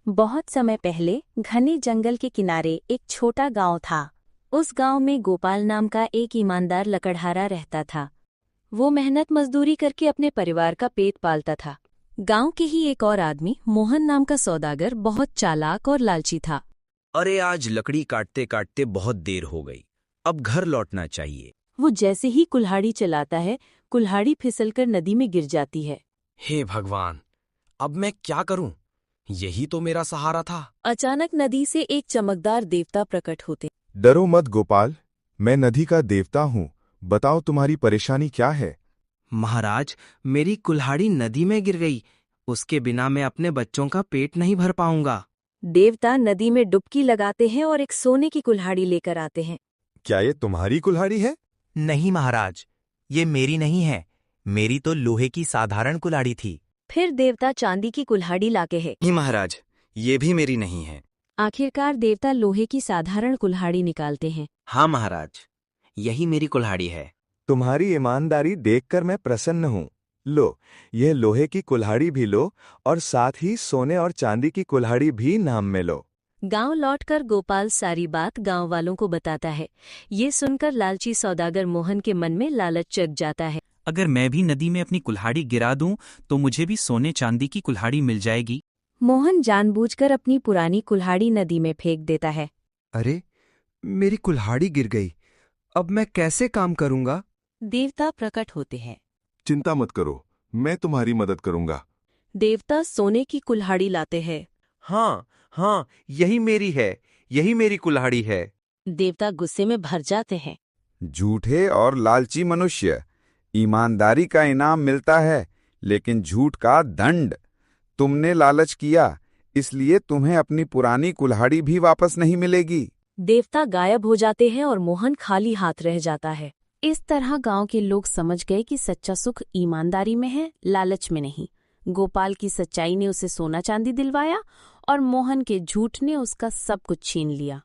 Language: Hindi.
बहुत समय पहले घने जंगल के किनारे एक छोटा गांव था। उस गांव में गोपाल नाम का एक ईमानदार लकड़हारा रहता था। वो मेहनत मजदूरी करके अपने परिवार का पेट पालता था। गांव के ही एक और आदमी मोहन नाम का सौदागर बहुत चालाक और लालची था। अरे आज लकड़ी काटते काटते बहुत देर हो गई, अब घर लौटना चाहिए। वो जैसे ही कुल्हाड़ी चलाता है, कुल्हाड़ी फिसलकर नदी में गिर जाती है। हे भगवान, अब मैं क्या करूं? यही तो मेरा सहारा था। अचानक नदी से एक चमकदार देवता प्रकट होते। डरो मत गोपाल, मैं नदी का देवता हूँ। बताओ तुम्हारी परेशानी क्या है? महाराज, मेरी कुल्हाड़ी नदी में गिर गई। उसके बिना मैं अपने बच्चों का पेट नहीं भर पाऊंगा। देवता नदी में डुबकी लगाते हैं और एक सोने की कुल्हाड़ी लेकर आते हैं। क्या ये तुम्हारी कुल्हाड़ी है? नहीं महाराज, ये मेरी नहीं है। मेरी तो लोहे की साधारण कुल्हाड़ी थी। फिर देवता चांदी की कुल्हाड़ी लाके है। नहीं महाराज, ये भी मेरी नहीं है। आखिरकार देवता लोहे की साधारण कुल्हाड़ी निकालते हैं। हाँ महाराज, यही मेरी कुल्हाड़ी है। तुम्हारी ईमानदारी देखकर मैं प्रसन्न हूँ। लो, यह लोहे की कुल्हाड़ी भी लो और साथ ही सोने और चांदी की कुल्हाड़ी भी नाम में लो। गांव लौटकर गोपाल सारी बात गांव वालों को बताता है। ये सुनकर लालची सौदागर मोहन के मन में लालच जग जाता है। अगर मैं भी नदी में अपनी कुल्हाड़ी गिरा दूं तो मुझे भी सोने चांदी की कुल्हाड़ी मिल जाएगी। मोहन जानबूझकर अपनी पुरानी कुल्हाड़ी नदी में फेंक देता है। अरे, मेरी कुल्हाड़ी गिर गई। अब मैं कैसे काम करूंगा? देवता प्रकट होते हैं। चिंता मत करो, मैं तुम्हारी मदद करूंगा। देवता सोने की कुल्हाड़ी लाते हैं। हाँ हाँ, यही मेरी है, यही मेरी कुल्हाड़ी है। देवता गुस्से में भर जाते हैं। झूठे और लालची मनुष्य, ईमानदारी का इनाम मिलता है लेकिन झूठ का दंड। तुमने लालच किया, इसलिए तुम्हें अपनी पुरानी कुल्हाड़ी भी वापस नहीं मिलेगी। देवता गायब हो जाते हैं और मोहन खाली हाथ रह जाता है। इस तरह गांव के लोग समझ गए कि सच्चा सुख ईमानदारी में है, लालच में नहीं। गोपाल की सच्चाई ने उसे सोना चांदी दिलवाया और मोहन के झूठ ने उसका सब कुछ छीन लिया।